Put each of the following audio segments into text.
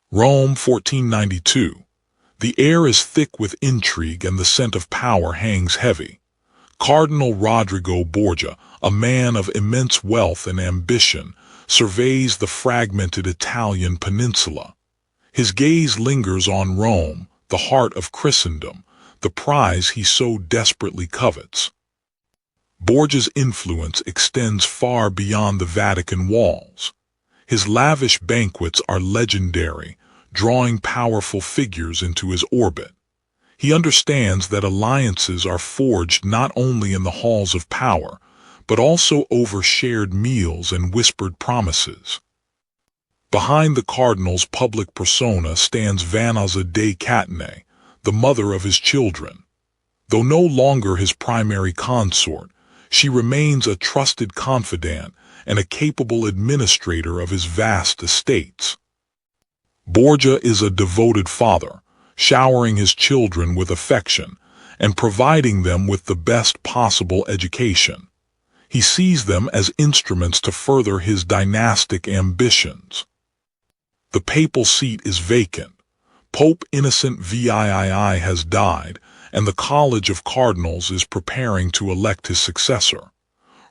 Rome, 1492. The air is thick with intrigue and the scent of power hangs heavy. Cardinal Rodrigo Borgia, a man of immense wealth and ambition, surveys the fragmented Italian peninsula. His gaze lingers on Rome, the heart of Christendom, the prize he so desperately covets. Borgia's influence extends far beyond the Vatican walls. His lavish banquets are legendary, drawing powerful figures into his orbit. He understands that alliances are forged not only in the halls of power, but also over shared meals and whispered promises. Behind the cardinal's public persona stands Vanessa de Catene, the mother of his children. Though no longer his primary consort, she remains a trusted confidant and a capable administrator of his vast estates. Borgia is a devoted father, showering his children with affection and providing them with the best possible education. He sees them as instruments to further his dynastic ambitions. The papal seat is vacant. Pope Innocent VIII has died, and the College of Cardinals is preparing to elect his successor.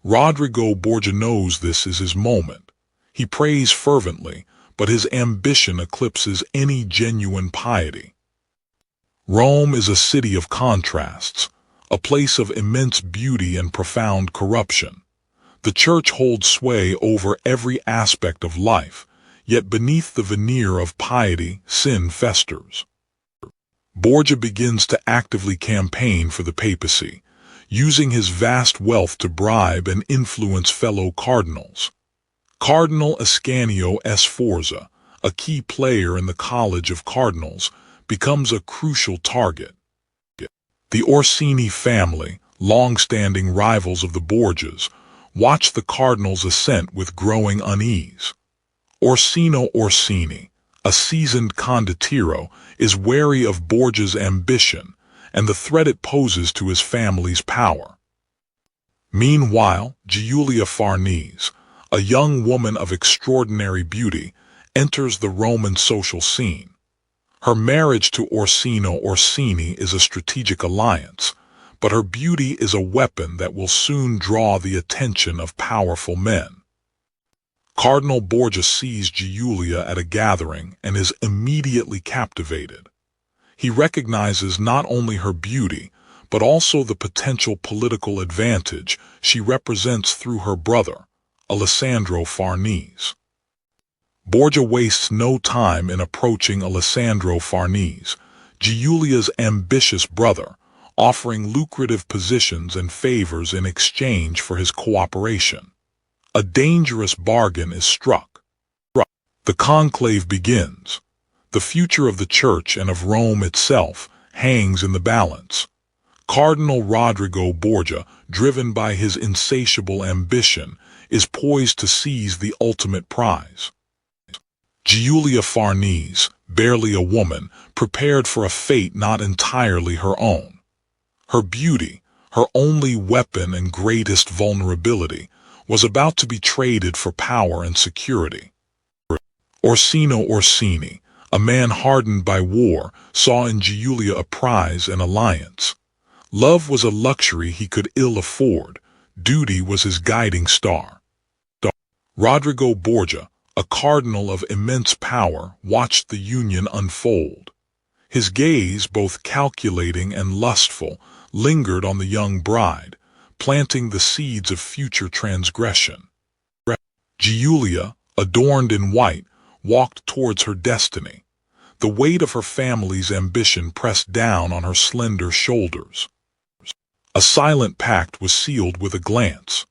Rodrigo Borgia knows this is his moment. He prays fervently, but his ambition eclipses any genuine piety. Rome is a city of contrasts, a place of immense beauty and profound corruption. The church holds sway over every aspect of life, yet beneath the veneer of piety, sin festers. Borgia begins to actively campaign for the papacy, using his vast wealth to bribe and influence fellow cardinals. Cardinal Ascanio Sforza, a key player in the College of Cardinals, becomes a crucial target. The Orsini family, long-standing rivals of the Borgias, watch the cardinal's ascent with growing unease. Orsino Orsini, a seasoned condottiero, is wary of Borgia's ambition and the threat it poses to his family's power. Meanwhile, Giulia Farnese, a young woman of extraordinary beauty, enters the Roman social scene. Her marriage to Orsino Orsini is a strategic alliance, but her beauty is a weapon that will soon draw the attention of powerful men. Cardinal Borgia sees Giulia at a gathering and is immediately captivated. He recognizes not only her beauty, but also the potential political advantage she represents through her brother, Alessandro Farnese. Borgia wastes no time in approaching Alessandro Farnese, Giulia's ambitious brother, offering lucrative positions and favors in exchange for his cooperation. A dangerous bargain is struck. The conclave begins. The future of the Church and of Rome itself hangs in the balance. Cardinal Rodrigo Borgia, driven by his insatiable ambition, is poised to seize the ultimate prize. Giulia Farnese, barely a woman, prepared for a fate not entirely her own. Her beauty, her only weapon and greatest vulnerability, was about to be traded for power and security. Orsino Orsini, a man hardened by war, saw in Giulia a prize and alliance. Love was a luxury he could ill afford. Duty was his guiding star. Rodrigo Borgia, a cardinal of immense power, watched the union unfold. His gaze, both calculating and lustful, lingered on the young bride, planting the seeds of future transgression. Giulia, adorned in white, walked towards her destiny. The weight of her family's ambition pressed down on her slender shoulders. A silent pact was sealed with a glance.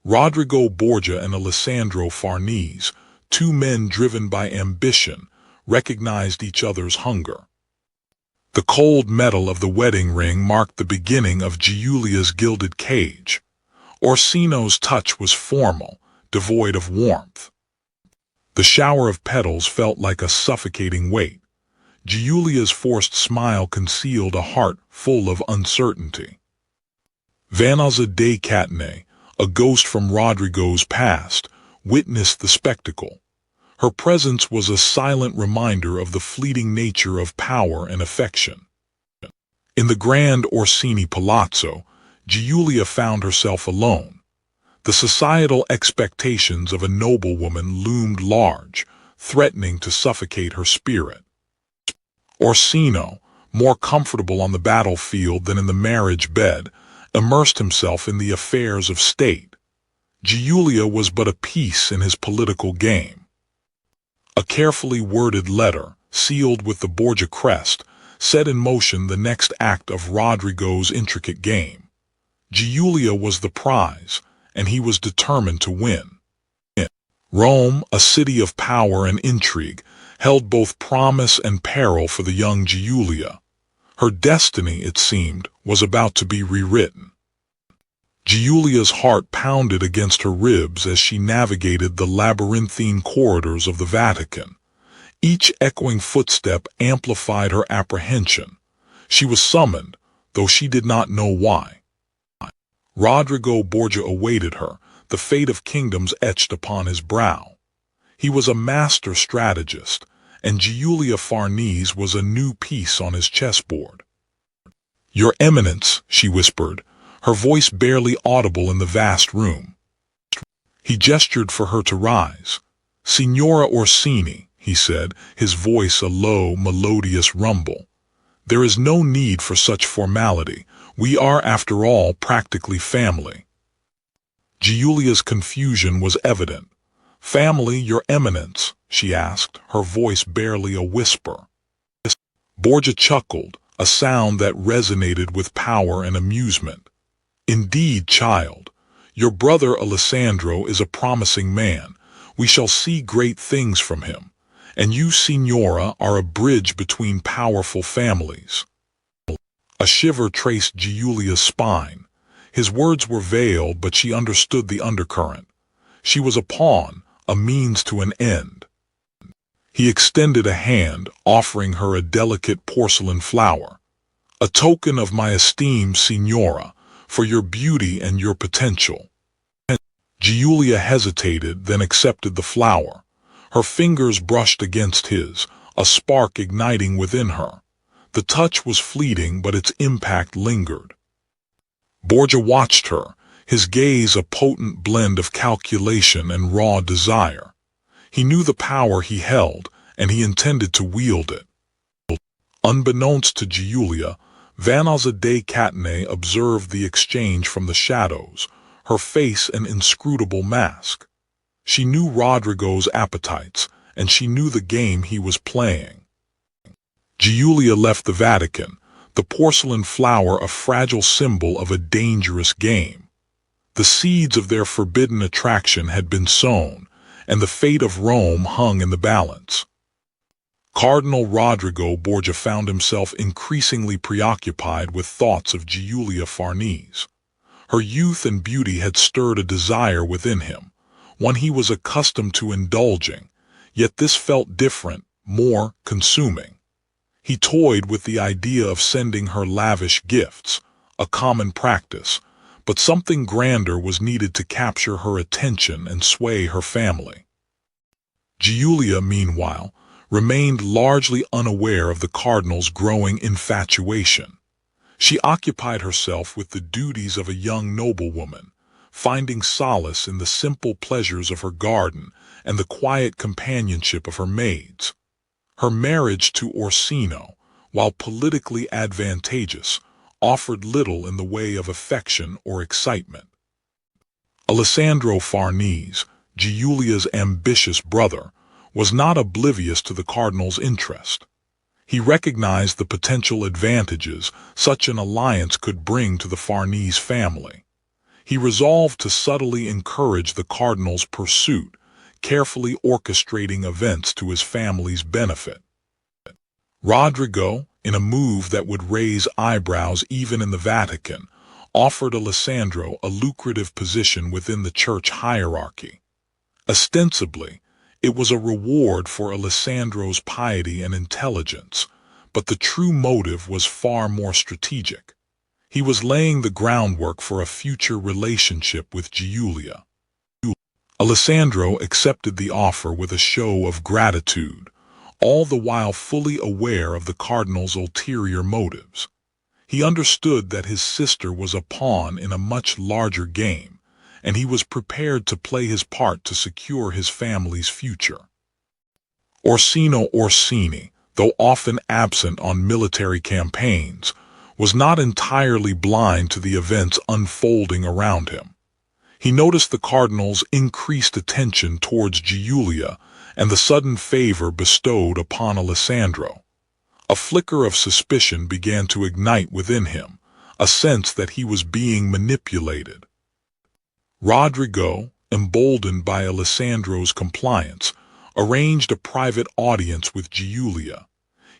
Rodrigo Borgia and Alessandro Farnese, two men driven by ambition, recognized each other's hunger. The cold metal of the wedding ring marked the beginning of Giulia's gilded cage. Orsino's touch was formal, devoid of warmth. The shower of petals felt like a suffocating weight. Giulia's forced smile concealed a heart full of uncertainty. Vanessa de Catene, a ghost from Rodrigo's past, witnessed the spectacle. Her presence was a silent reminder of the fleeting nature of power and affection. In the grand Orsini palazzo, Giulia found herself alone. The societal expectations of a noblewoman loomed large, threatening to suffocate her spirit. Orsino, more comfortable on the battlefield than in the marriage bed, immersed himself in the affairs of state. Giulia was but a piece in his political game. A carefully worded letter, sealed with the Borgia crest, set in motion the next act of Rodrigo's intricate game. Giulia was the prize, and he was determined to win. Rome, a city of power and intrigue, held both promise and peril for the young Giulia. Her destiny, it seemed, was about to be rewritten. Giulia's heart pounded against her ribs as she navigated the labyrinthine corridors of the Vatican. Each echoing footstep amplified her apprehension. She was summoned, though she did not know why. Rodrigo Borgia awaited her, the fate of kingdoms etched upon his brow. He was a master strategist, and Giulia Farnese was a new piece on his chessboard. "Your Eminence," she whispered, her voice barely audible in the vast room. He gestured for her to rise. "Signora Orsini," he said, his voice a low, melodious rumble. "There is no need for such formality. We are, after all, practically family." Giulia's confusion was evident. "Family, Your Eminence?" she asked, her voice barely a whisper. Borgia chuckled, a sound that resonated with power and amusement. "Indeed, child. Your brother Alessandro is a promising man. We shall see great things from him. And you, Signora, are a bridge between powerful families." A shiver traced Giulia's spine. His words were veiled, but she understood the undercurrent. She was a pawn, a means to an end. He extended a hand, offering her a delicate porcelain flower. "A token of my esteem, Signora, for your beauty and your potential." Giulia hesitated, then accepted the flower. Her fingers brushed against his, a spark igniting within her. The touch was fleeting, but its impact lingered. Borgia watched her, his gaze a potent blend of calculation and raw desire. He knew the power he held, and he intended to wield it. Unbeknownst to Giulia, Vanazza de Catene observed the exchange from the shadows, her face an inscrutable mask. She knew Rodrigo's appetites, and she knew the game he was playing. Giulia left the Vatican, the porcelain flower a fragile symbol of a dangerous game. The seeds of their forbidden attraction had been sown, and the fate of Rome hung in the balance. Cardinal Rodrigo Borgia found himself increasingly preoccupied with thoughts of Giulia Farnese. Her youth and beauty had stirred a desire within him, one he was accustomed to indulging, yet this felt different, more consuming. He toyed with the idea of sending her lavish gifts, a common practice, but something grander was needed to capture her attention and sway her family. Giulia, meanwhile, remained largely unaware of the cardinal's growing infatuation. She occupied herself with the duties of a young noblewoman, finding solace in the simple pleasures of her garden and the quiet companionship of her maids. Her marriage to Orsino, while politically advantageous, offered little in the way of affection or excitement. Alessandro Farnese, Giulia's ambitious brother, was not oblivious to the cardinal's interest. He recognized the potential advantages such an alliance could bring to the Farnese family. He resolved to subtly encourage the cardinal's pursuit, carefully orchestrating events to his family's benefit. Rodrigo, in a move that would raise eyebrows even in the Vatican, offered Alessandro a lucrative position within the church hierarchy. Ostensibly, it was a reward for Alessandro's piety and intelligence, but the true motive was far more strategic. He was laying the groundwork for a future relationship with Giulia. Alessandro accepted the offer with a show of gratitude, all the while fully aware of the Cardinal's ulterior motives. He understood that his sister was a pawn in a much larger game, and he was prepared to play his part to secure his family's future. Orsini, though often absent on military campaigns, was not entirely blind to the events unfolding around him. He noticed the Cardinal's increased attention towards Giulia and the sudden favor bestowed upon Alessandro. A flicker of suspicion began to ignite within him, a sense that he was being manipulated. Rodrigo, emboldened by Alessandro's compliance, arranged a private audience with Giulia.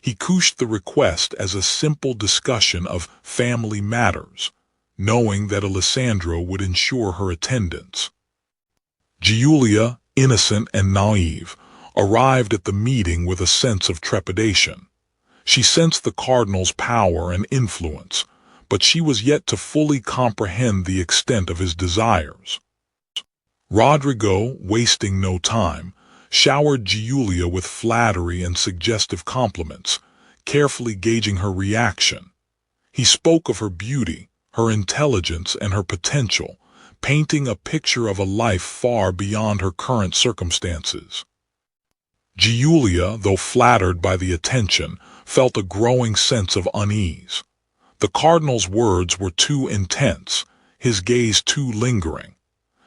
He couched the request as a simple discussion of family matters, knowing that Alessandro would ensure her attendance. Giulia, innocent and naive, arrived at the meeting with a sense of trepidation. She sensed the Cardinal's power and influence, but she was yet to fully comprehend the extent of his desires. Rodrigo, wasting no time, showered Giulia with flattery and suggestive compliments, carefully gauging her reaction. He spoke of her beauty, her intelligence, and her potential, painting a picture of a life far beyond her current circumstances. Giulia, though flattered by the attention, felt a growing sense of unease. The Cardinal's words were too intense, his gaze too lingering.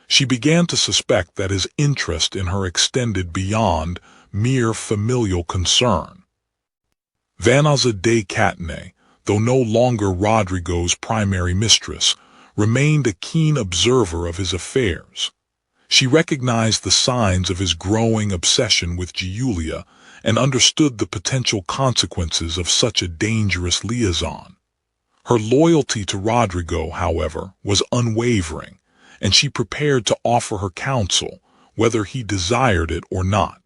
She began to suspect that his interest in her extended beyond mere familial concern. Vanessa de Catene, though no longer Rodrigo's primary mistress, remained a keen observer of his affairs. She recognized the signs of his growing obsession with Giulia and understood the potential consequences of such a dangerous liaison. Her loyalty to Rodrigo, however, was unwavering, and she prepared to offer her counsel, whether he desired it or not.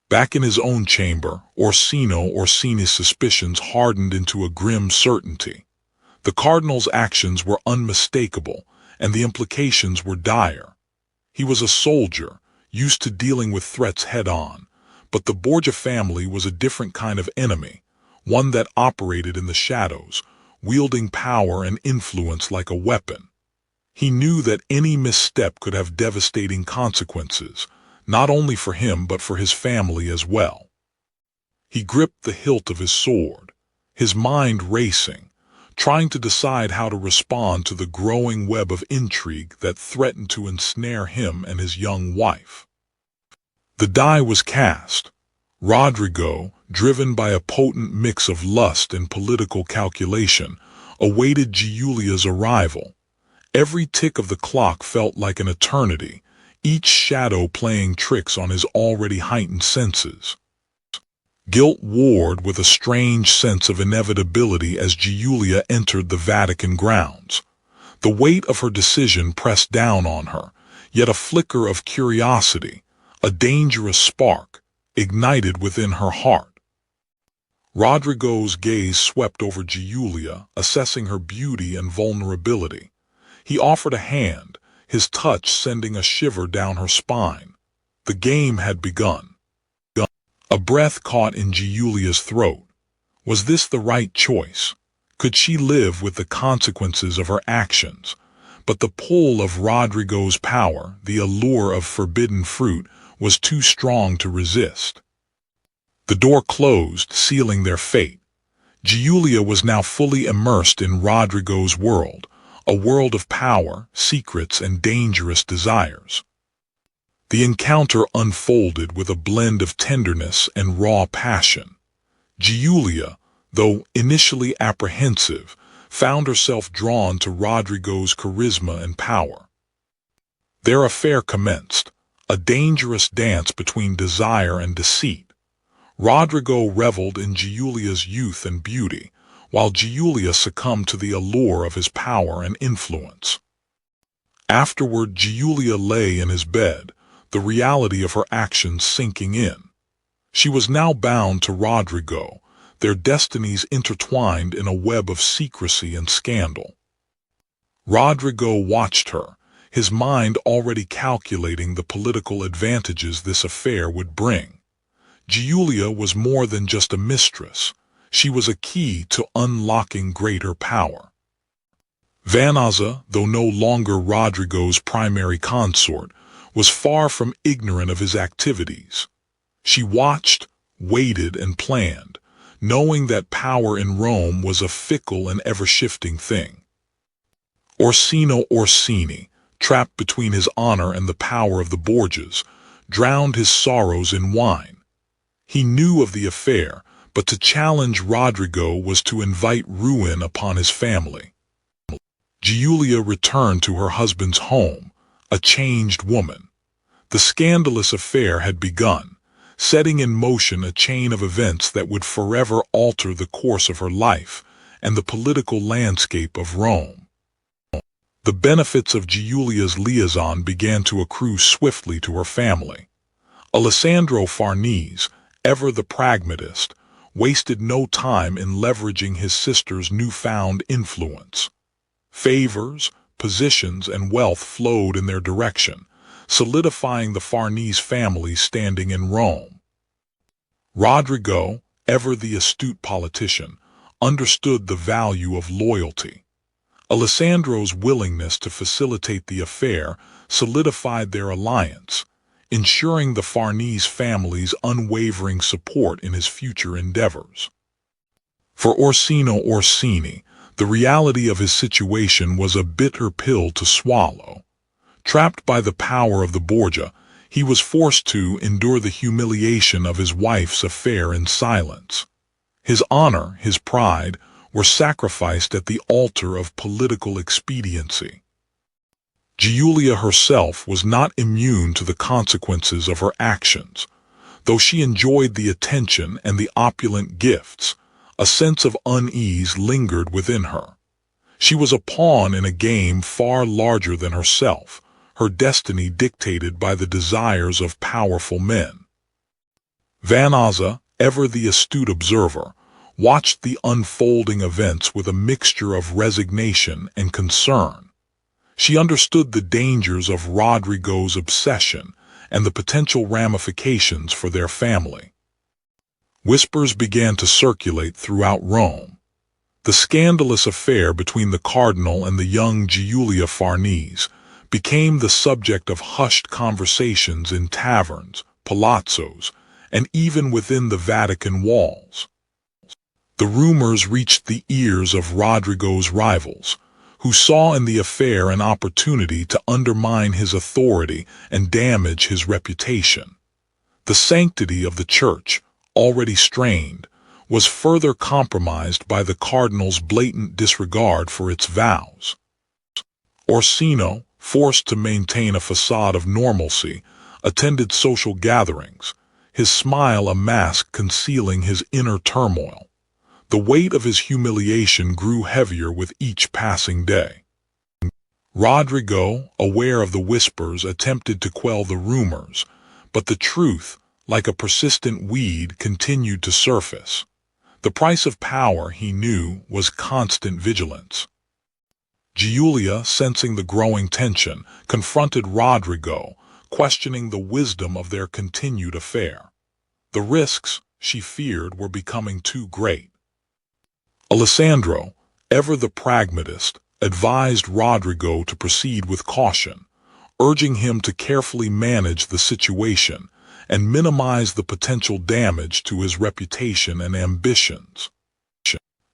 Back in his own chamber, Orsini's suspicions hardened into a grim certainty. The Cardinal's actions were unmistakable, and the implications were dire. He was a soldier, used to dealing with threats head-on, but the Borgia family was a different kind of enemy, one that operated in the shadows, wielding power and influence like a weapon. He knew that any misstep could have devastating consequences, not only for him but for his family as well. He gripped the hilt of his sword, his mind racing, trying to decide how to respond to the growing web of intrigue that threatened to ensnare him and his young wife. The die was cast. Rodrigo, driven by a potent mix of lust and political calculation, awaited Giulia's arrival. Every tick of the clock felt like an eternity, each shadow playing tricks on his already heightened senses. Guilt warred with a strange sense of inevitability as Giulia entered the Vatican grounds. The weight of her decision pressed down on her, yet a flicker of curiosity, a dangerous spark, ignited within her heart. Rodrigo's gaze swept over Giulia, assessing her beauty and vulnerability. He offered a hand, his touch sending a shiver down her spine. The game had begun. A breath caught in Giulia's throat. Was this the right choice? Could she live with the consequences of her actions? But the pull of Rodrigo's power, the allure of forbidden fruit, was too strong to resist. The door closed, sealing their fate. Giulia was now fully immersed in Rodrigo's world, a world of power, secrets, and dangerous desires. The encounter unfolded with a blend of tenderness and raw passion. Giulia, though initially apprehensive, found herself drawn to Rodrigo's charisma and power. Their affair commenced, a dangerous dance between desire and deceit. Rodrigo reveled in Giulia's youth and beauty, while Giulia succumbed to the allure of his power and influence. Afterward, Giulia lay in his bed, the reality of her actions sinking in. She was now bound to Rodrigo, their destinies intertwined in a web of secrecy and scandal. Rodrigo watched her, his mind already calculating the political advantages this affair would bring. Giulia was more than just a mistress. She was a key to unlocking greater power. Vanazza, though no longer Rodrigo's primary consort, was far from ignorant of his activities. She watched, waited, and planned, knowing that power in Rome was a fickle and ever-shifting thing. Orsini, trapped between his honor and the power of the Borgias, drowned his sorrows in wine. He knew of the affair, but to challenge Rodrigo was to invite ruin upon his family. Giulia returned to her husband's home, a changed woman. The scandalous affair had begun, setting in motion a chain of events that would forever alter the course of her life and the political landscape of Rome. The benefits of Giulia's liaison began to accrue swiftly to her family. Alessandro Farnese, ever the pragmatist, wasted no time in leveraging his sister's newfound influence. Favors, positions, and wealth flowed in their direction, solidifying the Farnese family's standing in Rome. Rodrigo, ever the astute politician, understood the value of loyalty. Alessandro's willingness to facilitate the affair solidified their alliance, ensuring the Farnese family's unwavering support in his future endeavors. For Orsini, the reality of his situation was a bitter pill to swallow. Trapped by the power of the Borgia, he was forced to endure the humiliation of his wife's affair in silence. His honor, his pride, were sacrificed at the altar of political expediency. Giulia herself was not immune to the consequences of her actions. Though she enjoyed the attention and the opulent gifts, a sense of unease lingered within her. She was a pawn in a game far larger than herself, her destiny dictated by the desires of powerful men. Vanazza, ever the astute observer, watched the unfolding events with a mixture of resignation and concern. She understood the dangers of Rodrigo's obsession and the potential ramifications for their family. Whispers began to circulate throughout Rome. The scandalous affair between the Cardinal and the young Giulia Farnese became the subject of hushed conversations in taverns, palazzos, and even within the Vatican walls. The rumors reached the ears of Rodrigo's rivals, who saw in the affair an opportunity to undermine his authority and damage his reputation. The sanctity of the Church, already strained, was further compromised by the Cardinal's blatant disregard for its vows. Orsino, forced to maintain a facade of normalcy, attended social gatherings, his smile a mask concealing his inner turmoil. The weight of his humiliation grew heavier with each passing day. Rodrigo, aware of the whispers, attempted to quell the rumors, but the truth, like a persistent weed, continued to surface. The price of power, he knew, was constant vigilance. Giulia, sensing the growing tension, confronted Rodrigo, questioning the wisdom of their continued affair. The risks, she feared, were becoming too great. Alessandro, ever the pragmatist, advised Rodrigo to proceed with caution, urging him to carefully manage the situation and minimize the potential damage to his reputation and ambitions.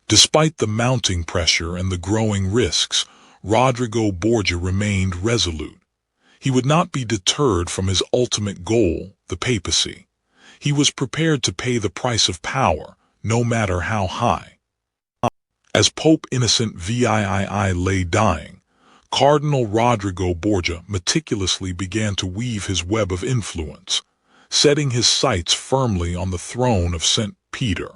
Despite the mounting pressure and the growing risks, Rodrigo Borgia remained resolute. He would not be deterred from his ultimate goal, the papacy. He was prepared to pay the price of power, no matter how high. As Pope Innocent VIII lay dying, Cardinal Rodrigo Borgia meticulously began to weave his web of influence, setting his sights firmly on the throne of St. Peter.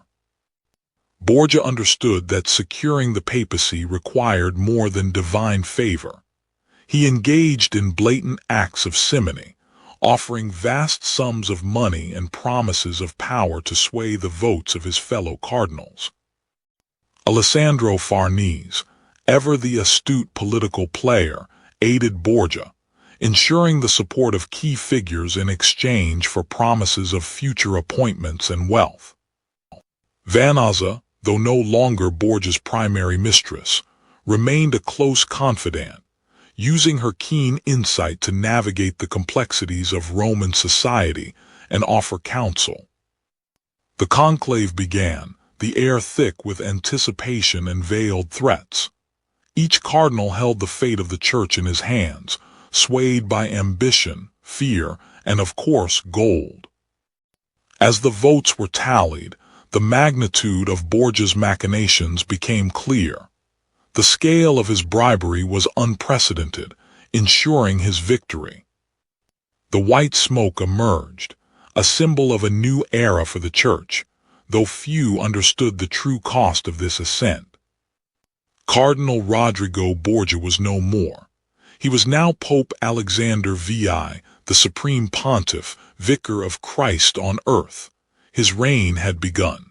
Borgia understood that securing the papacy required more than divine favor. He engaged in blatant acts of simony, offering vast sums of money and promises of power to sway the votes of his fellow cardinals. Alessandro Farnese, ever the astute political player, aided Borgia, ensuring the support of key figures in exchange for promises of future appointments and wealth. Vanazza, though no longer Borgia's primary mistress, remained a close confidant, using her keen insight to navigate the complexities of Roman society and offer counsel. The conclave began, the air thick with anticipation and veiled threats. Each cardinal held the fate of the church in his hands, swayed by ambition, fear, and of course gold. As the votes were tallied, the magnitude of Borgia's machinations became clear. The scale of his bribery was unprecedented, ensuring his victory. The white smoke emerged, a symbol of a new era for the church, though few understood the true cost of this ascent. Cardinal Rodrigo Borgia was no more. He was now Pope Alexander VI, the Supreme Pontiff, Vicar of Christ on earth. His reign had begun.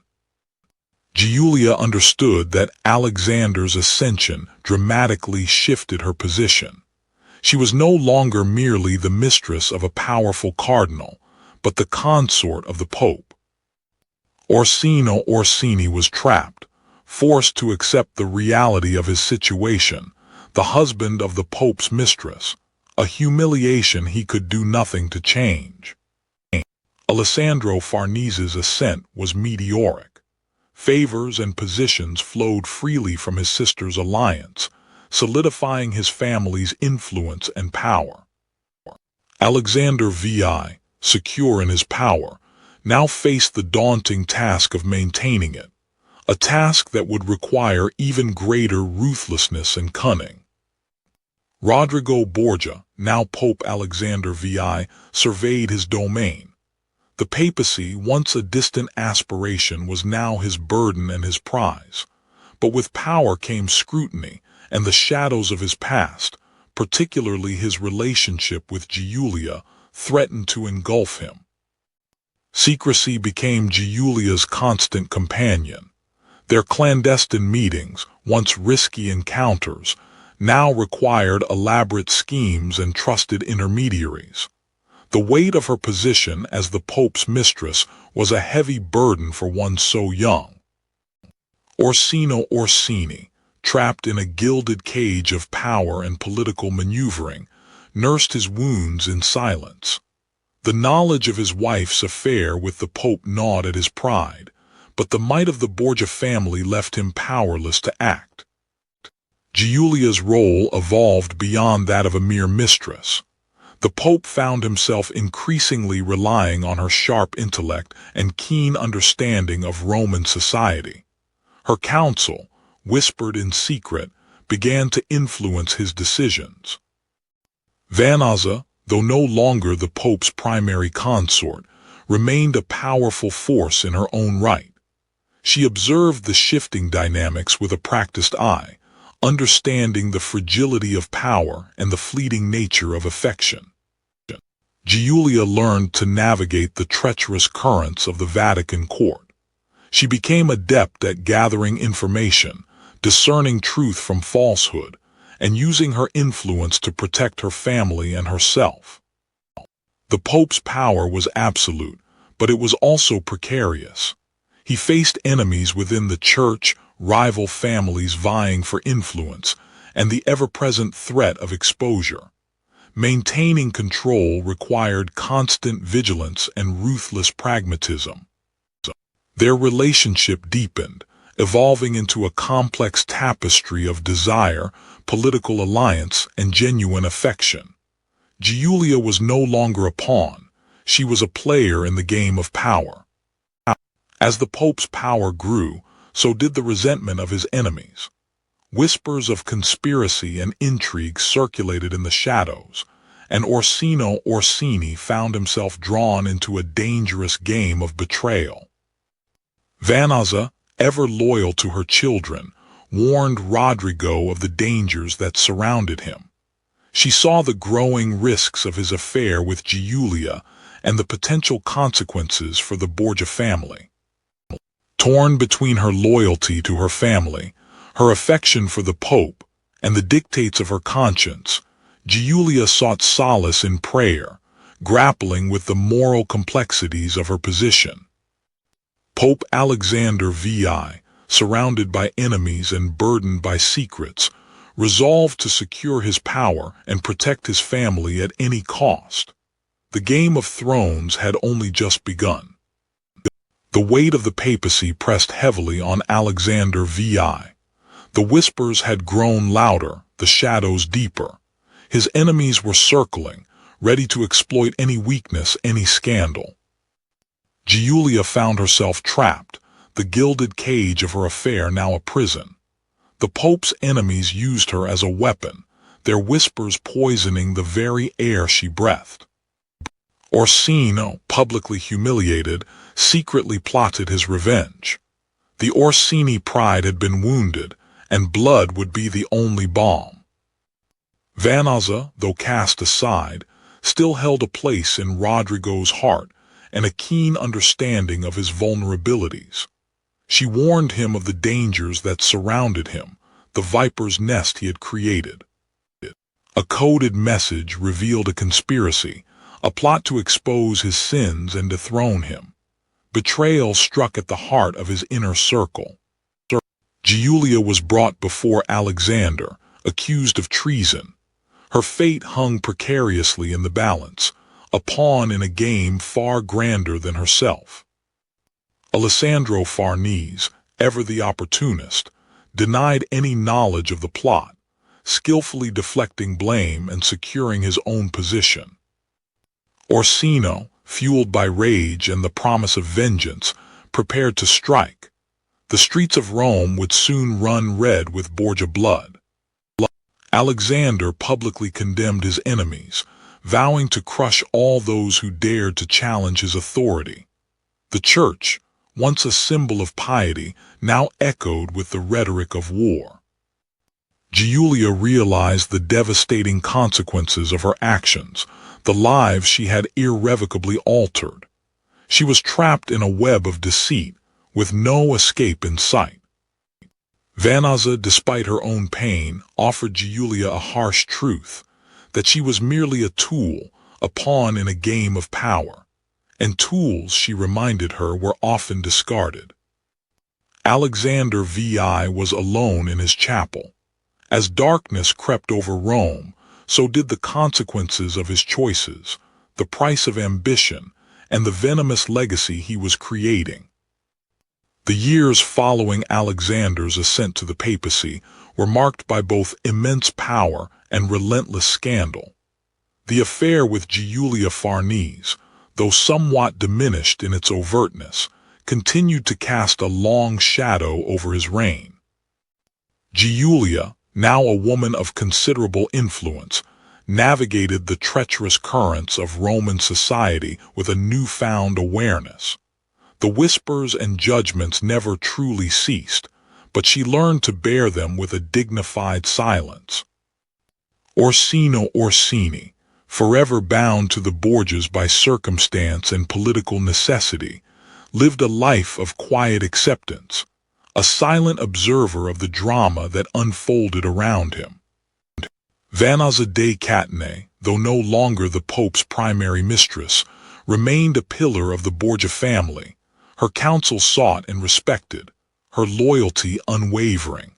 Giulia understood that Alexander's ascension dramatically shifted her position. She was no longer merely the mistress of a powerful cardinal, but the consort of the Pope. Orsino Orsini was trapped, forced to accept the reality of his situation, the husband of the Pope's mistress, a humiliation he could do nothing to change. Alessandro Farnese's ascent was meteoric. Favors and positions flowed freely from his sister's alliance, solidifying his family's influence and power. Alexander VI, secure in his power, now faced the daunting task of maintaining it, a task that would require even greater ruthlessness and cunning. Rodrigo Borgia, now Pope Alexander VI, surveyed his domain. The papacy, once a distant aspiration, was now his burden and his prize. But with power came scrutiny and the shadows of his past, particularly his relationship with Giulia, threatened to engulf him. Secrecy became Giulia's constant companion. Their clandestine meetings, once risky encounters, now required elaborate schemes and trusted intermediaries. The weight of her position as the Pope's mistress was a heavy burden for one so young. Orsino Orsini, trapped in a gilded cage of power and political maneuvering, nursed his wounds in silence. The knowledge of his wife's affair with the Pope gnawed at his pride, but the might of the Borgia family left him powerless to act. Giulia's role evolved beyond that of a mere mistress. The Pope found himself increasingly relying on her sharp intellect and keen understanding of Roman society. Her counsel, whispered in secret, began to influence his decisions. Vanazza, though no longer the Pope's primary consort, remained a powerful force in her own right. She observed the shifting dynamics with a practiced eye, understanding the fragility of power and the fleeting nature of affection. Giulia learned to navigate the treacherous currents of the Vatican court. She became adept at gathering information, discerning truth from falsehood, and using her influence to protect her family and herself. The Pope's power was absolute, but it was also precarious. He faced enemies within the church, rival families vying for influence, and the ever-present threat of exposure. Maintaining control required constant vigilance and ruthless pragmatism. Their relationship deepened, evolving into a complex tapestry of desire, political alliance, and genuine affection. Giulia was no longer a pawn. She was a player in the game of power. As the Pope's power grew, so did the resentment of his enemies. Whispers of conspiracy and intrigue circulated in the shadows, and Orsino Orsini found himself drawn into a dangerous game of betrayal. Vanazza, ever loyal to her children, warned Rodrigo of the dangers that surrounded him. She saw the growing risks of his affair with Giulia and the potential consequences for the Borgia family. Torn between her loyalty to her family, her affection for the Pope, and the dictates of her conscience, Giulia sought solace in prayer, grappling with the moral complexities of her position. Pope Alexander VI, surrounded by enemies and burdened by secrets, resolved to secure his power and protect his family at any cost. The Game of Thrones had only just begun. The weight of the papacy pressed heavily on Alexander VI. The whispers had grown louder, the shadows deeper. His enemies were circling, ready to exploit any weakness, any scandal. Giulia found herself trapped, the gilded cage of her affair now a prison. The Pope's enemies used her as a weapon, their whispers poisoning the very air she breathed. Orsino, publicly humiliated, secretly plotted his revenge. The Orsini pride had been wounded, and blood would be the only balm. Vanazza, though cast aside, still held a place in Rodrigo's heart and a keen understanding of his vulnerabilities. She warned him of the dangers that surrounded him, the viper's nest he had created. A coded message revealed a conspiracy, a plot to expose his sins and dethrone him. Betrayal struck at the heart of his inner circle. Giulia was brought before Alexander, accused of treason. Her fate hung precariously in the balance, a pawn in a game far grander than herself. Alessandro Farnese, ever the opportunist, denied any knowledge of the plot, skillfully deflecting blame and securing his own position. Orsino, fueled by rage and the promise of vengeance, prepared to strike. The streets of Rome would soon run red with Borgia blood. Alexander publicly condemned his enemies, vowing to crush all those who dared to challenge his authority. The Church, once a symbol of piety, now echoed with the rhetoric of war. Giulia realized the devastating consequences of her actions, the lives she had irrevocably altered. She was trapped in a web of deceit, with no escape in sight. Vanazza, despite her own pain, offered Giulia a harsh truth, that she was merely a tool, a pawn in a game of power, and tools, she reminded her, were often discarded. Alexander VI was alone in his chapel. As darkness crept over Rome, so did the consequences of his choices, the price of ambition, and the venomous legacy he was creating. The years following Alexander's ascent to the papacy were marked by both immense power and relentless scandal. The affair with Giulia Farnese, though somewhat diminished in its overtness, continued to cast a long shadow over his reign. Giulia, now a woman of considerable influence, navigated the treacherous currents of Roman society with a newfound awareness. The whispers and judgments never truly ceased, but she learned to bear them with a dignified silence. Orsini, forever bound to the Borgias by circumstance and political necessity, lived a life of quiet acceptance, a silent observer of the drama that unfolded around him. Vanazza de Catane, though no longer the Pope's primary mistress, remained a pillar of the Borgia family, her counsel sought and respected, her loyalty unwavering.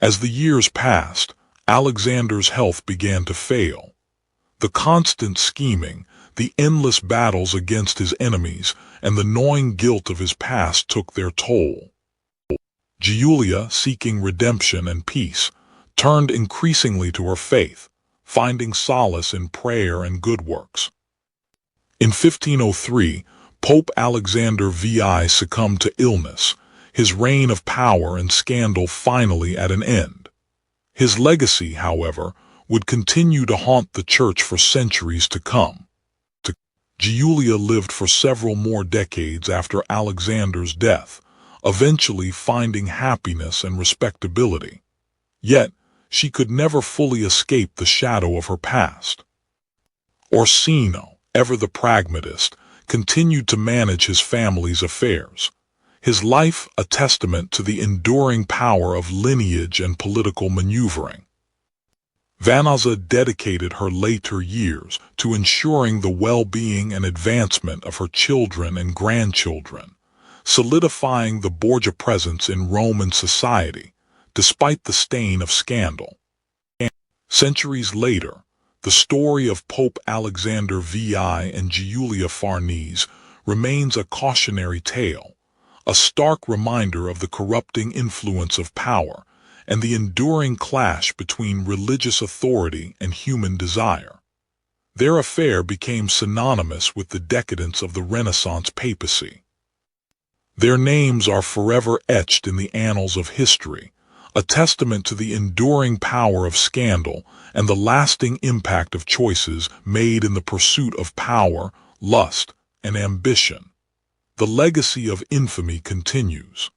As the years passed, Alexander's health began to fail. The constant scheming, the endless battles against his enemies, and the gnawing guilt of his past took their toll. Giulia, seeking redemption and peace, turned increasingly to her faith, finding solace in prayer and good works. In 1503, Pope Alexander VI succumbed to illness, his reign of power and scandal finally at an end. His legacy, however, would continue to haunt the Church for centuries to come. Giulia lived for several more decades after Alexander's death, eventually finding happiness and respectability. Yet, she could never fully escape the shadow of her past. Orsino, ever the pragmatist, continued to manage his family's affairs, his life a testament to the enduring power of lineage and political maneuvering. Vanazza dedicated her later years to ensuring the well-being and advancement of her children and grandchildren, solidifying the Borgia presence in Roman society, despite the stain of scandal. Centuries later, the story of Pope Alexander VI and Giulia Farnese remains a cautionary tale, a stark reminder of the corrupting influence of power and the enduring clash between religious authority and human desire. Their affair became synonymous with the decadence of the Renaissance papacy. Their names are forever etched in the annals of history, a testament to the enduring power of scandal and the lasting impact of choices made in the pursuit of power, lust, and ambition. The legacy of infamy continues.